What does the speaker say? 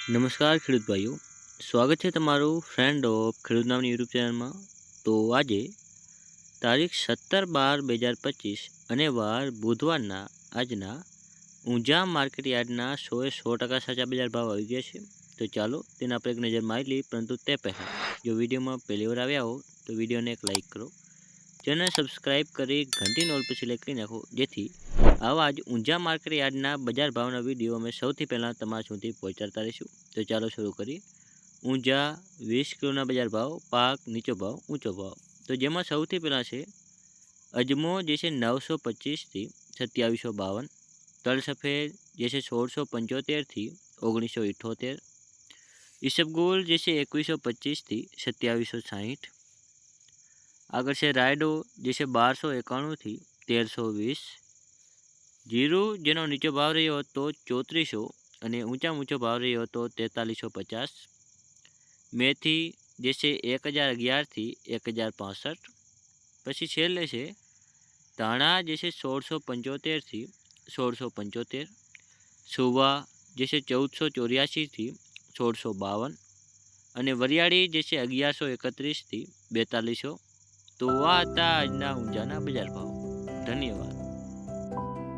નમસ્કાર ખેડૂત ભાઈઓ, સ્વાગત છે તમારું ફ્રેન્ડ ઓફ ખેડૂત નામની યુટ્યુબ ચેનલમાં। તો આજે તારીખ 17/12/2025 અને વાર બુધવારના આજના ઊંઝા માર્કેટ યાર્ડના 100% સાચા બજાર ભાવ આવી ગયા છે। તો ચાલો તેના પર એક નજર મારી લઈએ, પરંતુ તે પહેલાં જો વિડીયોમાં પહેલી વાર આવ્યા હો તો વિડીયોને એક લાઇક કરો, ચેનલ સબસ્ક્રાઈબ કરી ઘંટી નોલ પર સિલેક્ટ કરી નાખો, જેથી આવા જ ઊંઝા માર્કેટ યાર્ડના બજાર ભાવના વિડીયો અમે સૌથી પહેલાં તમારા સુધી પહોંચાડતા રહીશું। તો ચાલો શરૂ કરીએ। ઊંઝા 20 કિલોના બજાર ભાવ, પાક નીચો ભાવ ઊંચો ભાવ। તો જેમાં સૌથી પહેલાં છે અજમો જે છે 925થી 2752, તલ સફેદ જે છે 1675થી 1978, ઈસબગુલ જે છે 2125થી 2760। આગળ છે રાયડો જે છે 1291થી 1320, જીરું જેનો નીચો ભાવ રહ્યો હતો 3400 અને ઊંચો ભાવ રહ્યો હતો 4350, મેથી જે છે 1011થી 1065। પછી છેલ્લે છે ધાણા જે છે 1675થી 1675, સુવા જે છે 1484થી 1652 અને વરિયાળી જે છે 1131થી 4200। તો આ હતા આજના ઊંઝાના બજાર ભાવ। ધન્યવાદ।